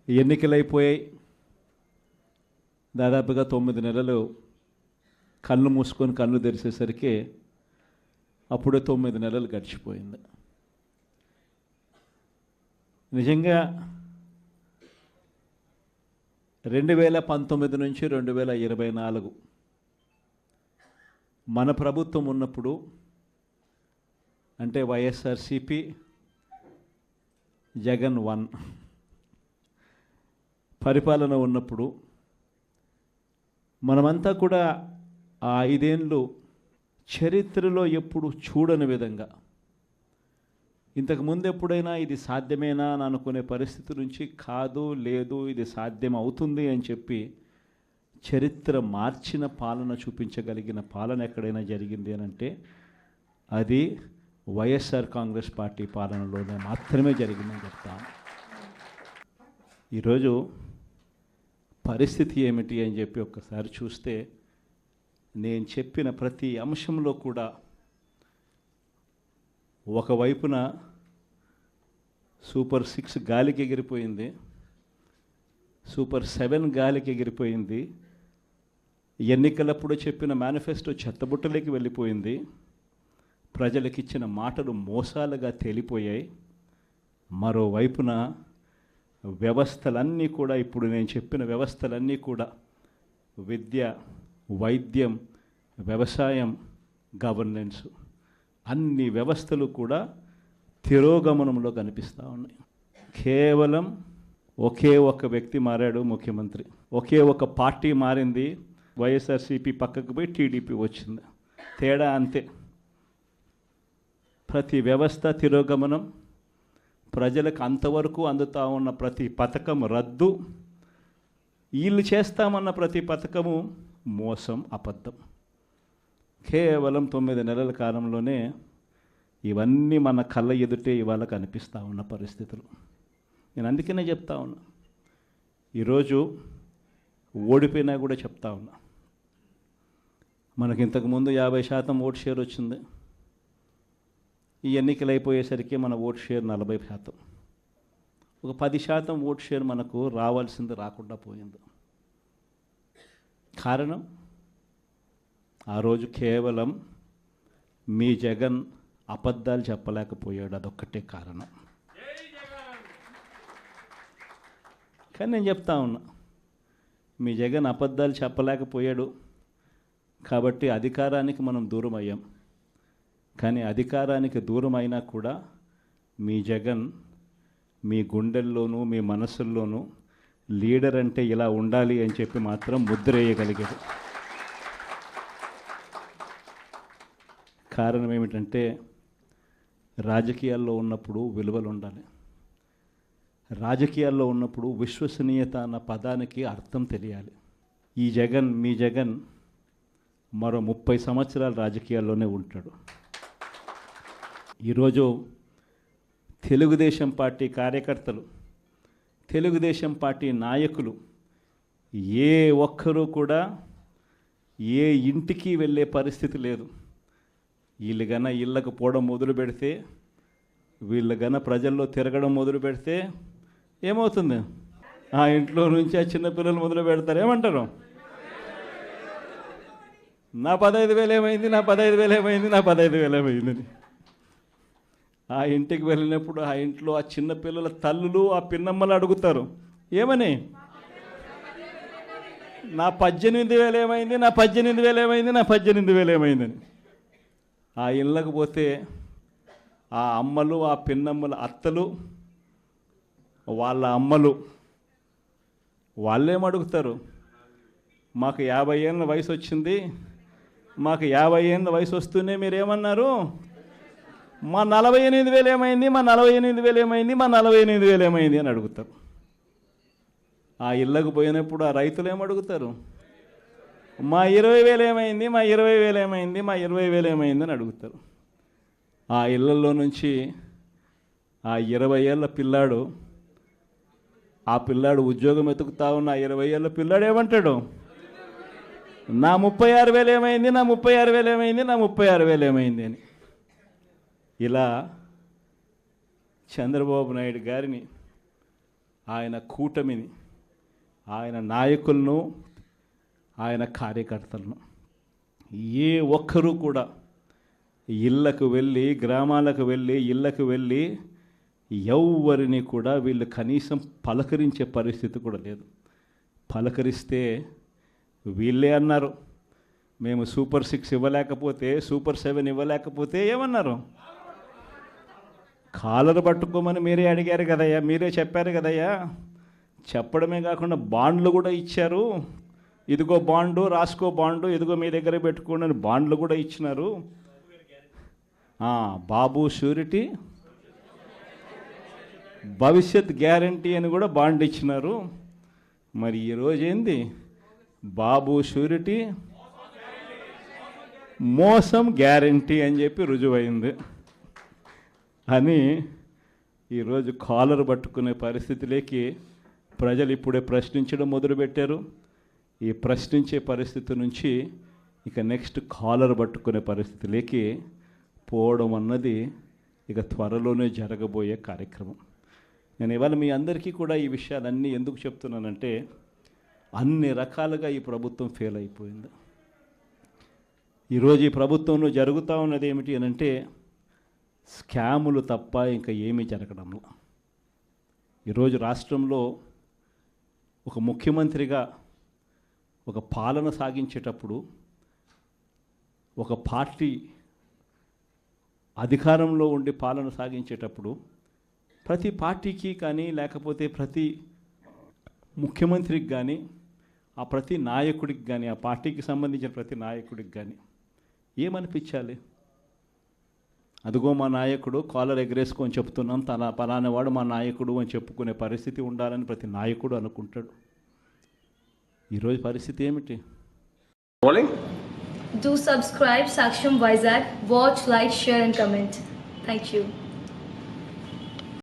ఎన్నికలైపోయాయి. దాదాపుగా 9 నెలలు కళ్ళు మూసుకొని కళ్ళు తెరిచేసరికి అప్పుడే 9 నెలలు గడిచిపోయింది. నిజంగా 2019 నుంచి 2024 మన ప్రభుత్వం ఉన్నప్పుడు, అంటే వైఎస్ఆర్సిపి జగన్ 1 పరిపాలన ఉన్నప్పుడు మనమంతా కూడా ఆ 5 ఏళ్ళు చరిత్రలో ఎప్పుడు చూడని విధంగా, ఇంతకుముందు ఎప్పుడైనా ఇది సాధ్యమేనా అని అనుకునే పరిస్థితి నుంచి కాదు, లేదు, ఇది సాధ్యం అవుతుంది అని చెప్పి చరిత్ర మార్చిన పాలన చూపించగలిగిన పాలన ఎక్కడైనా జరిగింది అని అంటే అది వైఎస్ఆర్ కాంగ్రెస్ పార్టీ పాలనలోనే మాత్రమే జరిగిందని చెప్తాను. ఈరోజు పరిస్థితి ఏమిటి అని చెప్పి ఒక్కసారి చూస్తే, నేను చెప్పిన ప్రతి అంశంలో కూడా ఒకవైపున సూపర్ 6 గాలికి ఎగిరిపోయింది, సూపర్ 7 గాలికి ఎగిరిపోయింది, ఎన్నికలప్పుడు చెప్పిన మేనిఫెస్టో చెత్తబుట్టలోకి వెళ్ళిపోయింది, ప్రజలకు ఇచ్చిన మాటలు మోసాలుగా తేలిపోయాయి. మరోవైపున వ్యవస్థలన్నీ కూడా, ఇప్పుడు నేను చెప్పిన వ్యవస్థలన్నీ కూడా విద్య, వైద్యం, వ్యవసాయం, గవర్నెన్స్, అన్ని వ్యవస్థలు కూడా తిరోగమనంలో కనిపిస్తూ ఉన్నాయి. కేవలం ఒకే ఒక వ్యక్తి మారాడు, ముఖ్యమంత్రి. ఒకే ఒక పార్టీ మారింది, వైఎస్ఆర్సీపీ పక్కకు పోయి టీడీపీ వచ్చింది. తేడా అంతే. ప్రతి వ్యవస్థ తిరోగమనం, ప్రజలకు అంతవరకు అందుతూ ఉన్న ప్రతి పథకం రద్దు, వీళ్ళు చేస్తామన్న ప్రతి పథకము మోసం, అబద్ధం. కేవలం 9 నెలల కాలంలోనే ఇవన్నీ మన కళ్ళ ఎదుటే ఇవాళ కనిపిస్తూ ఉన్న పరిస్థితులు. నేను అందుకనే చెప్తా ఉన్నా, ఈరోజు ఓడిపోయినా కూడా చెప్తా ఉన్నా, మనకి ఇంతకుముందు 50% ఓట్ షేర్ వచ్చింది. ఈ ఎన్నికలు అయిపోయేసరికి మన ఓట్ షేర్ 40%. ఒక 10% ఓట్ షేర్ మనకు రావాల్సింది రాకుండా పోయింది. కారణం, ఆ రోజు కేవలం మీ జగన్ అబద్ధాలు చెప్పలేకపోయాడు, అదొక్కటే కారణం. కానీ నేను చెప్తా ఉన్నా, మీ జగన్ అబద్ధాలు చెప్పలేకపోయాడు కాబట్టి అధికారానికి మనం దూరం అయ్యాం. కానీ అధికారానికి దూరం అయినా కూడా మీ జగన్ మీ గుండెల్లోనూ మీ మనసుల్లోనూ లీడర్ అంటే ఇలా ఉండాలి అని చెప్పి మాత్రం ముద్ర వేయగలిగాడు. కారణం ఏమిటంటే, రాజకీయాల్లో ఉన్నప్పుడు విలువలు ఉండాలి. రాజకీయాల్లో ఉన్నప్పుడు విశ్వసనీయత అన్న పదానికి అర్థం తెలియాలి. ఈ జగన్, మీ జగన్ మరో 30 సంవత్సరాలు రాజకీయాల్లోనే ఉంటాడు. ఈరోజు తెలుగుదేశం పార్టీ కార్యకర్తలు, తెలుగుదేశం పార్టీ నాయకులు ఏ ఒక్కరూ కూడా ఏ ఇంటికి వెళ్ళే పరిస్థితి లేదు. వీళ్ళు గన ఇళ్ళకు పోవడం మొదలు పెడితే, వీళ్ళు గన ప్రజల్లో తిరగడం మొదలు పెడితే ఏమవుతుంది? ఆ ఇంట్లో నుంచి ఆ చిన్నపిల్లలు మొదలు పెడతారు. ఏమంటారు? నా 15,000 ఏమైంది, నా 15,000 ఏమైంది, నా 15,000 ఏమైందని. ఆ ఇంటికి వెళ్ళినప్పుడు ఆ ఇంట్లో ఆ చిన్నపిల్లల తల్లులు, ఆ పిన్నమ్మలు అడుగుతారు, ఏమని? నా 18,000 ఏమైంది, నా 18,000 ఏమైంది, నా 18,000 ఏమైందని. ఆ ఇళ్ళకు పోతే ఆ అమ్మలు, ఆ పిన్నమ్మల అత్తలు, వాళ్ళ అమ్మలు వాళ్ళేమడుగుతారు? మాకు 50 ఏళ్ళ వయసు వచ్చింది, మాకు 50 ఏళ్ళ వయసు వస్తూనే మీరేమన్నారు? మా 48,000 ఏమైంది, మా 48,000 ఏమైంది, మా 48,000 ఏమైంది అని అడుగుతారు. ఆ ఇళ్ళకు పోయినప్పుడు ఆ రైతులు ఏమడుగుతారు? మా 20,000 ఏమైంది, మా 20,000 ఏమైంది, మా 20,000 ఏమైంది అని అడుగుతారు. ఆ ఇళ్ళల్లో నుంచి ఆ 20 ఏళ్ళ పిల్లాడు, ఆ పిల్లాడు ఉద్యోగం వెతుకుతా ఉన్న 20 ఏళ్ళ పిల్లాడు ఏమంటాడు? నా 36,000 ఏమైంది, నా 36,000 ఏమైంది, నా 36,000 ఏమైంది అని. ఇలా చంద్రబాబు నాయుడు గారిని ఆయన కూటమిని, ఆయన నాయకులను, ఆయన కార్యకర్తలను ఏ ఒక్కరూ కూడా ఇళ్ళకు వెళ్ళి, గ్రామాలకు వెళ్ళి, ఇళ్ళకు వెళ్ళి ఎవరిని కూడా వీళ్ళు కనీసం పలకరించే పరిస్థితి కూడా లేదు. పలకరిస్తే వీళ్ళే అన్నారు, మేము సూపర్ 6 ఇవ్వలేకపోతే, సూపర్ 7 ఇవ్వలేకపోతే ఏమన్నారు? కాలర్ పట్టుకోమని మీరే అడిగారు కదయ్యా, మీరే చెప్పారు కదయ్యా. చెప్పడమే కాకుండా బాండ్లు కూడా ఇచ్చారు. ఇదిగో బాండు, రాసుకో బాండు, ఇదిగో మీ దగ్గర పెట్టుకోండి అని బాండ్లు కూడా ఇచ్చినారు. బాబు షూరిటీ, భవిష్యత్ గ్యారంటీ అని కూడా బాండ్ ఇచ్చినారు. మరి ఈరోజు ఏంది? బాబు షూరిటీ, మోసం గ్యారంటీ అని చెప్పి రుజువైంది అని ఈరోజు కాలర్ పట్టుకునే పరిస్థితిలోకి ప్రజలు ఇప్పుడే ప్రశ్నించడం మొదలుపెట్టారు. ఈ ప్రశ్నించే పరిస్థితి నుంచి ఇక నెక్స్ట్ కాలర్ పట్టుకునే పరిస్థితిలోకి పోవడం అన్నది ఇక త్వరలోనే జరగబోయే కార్యక్రమం. నేను ఇవాళ మీ అందరికీ కూడా ఈ విషయాలన్నీ ఎందుకు చెప్తున్నానంటే, అన్ని రకాలుగా ఈ ప్రభుత్వం ఫెయిల్ అయిపోయింది. ఈరోజు ఈ ప్రభుత్వంలో జరుగుతూ ఉన్నది ఏమిటి అని అంటే, స్కాములు తప్ప ఇంకా ఏమీ జరగడంలో. ఈరోజు రాష్ట్రంలో ఒక ముఖ్యమంత్రిగా ఒక పాలన సాగించేటప్పుడు, ఒక పార్టీ అధికారంలో ఉండి పాలన సాగించేటప్పుడు ప్రతి పార్టీకి కానీ, లేకపోతే ప్రతి ముఖ్యమంత్రికి కానీ, ఆ ప్రతి నాయకుడికి కానీ, ఆ పార్టీకి సంబంధించిన ప్రతి నాయకుడికి కానీ ఏమనిపించాలి? అదిగో మా నాయకుడు, కాలర్ ఎగరేసుకొని చెప్తున్నాం, తన పలానా వాడు మా నాయకుడు అని చెప్పుకునే పరిస్థితి ఉండాలని ప్రతి నాయకుడు అనుకుంటాడు. ఈరోజు పరిస్థితి ఏమిటి? Do subscribe Saksham Vizag. Watch, like, share and comment. Thank you.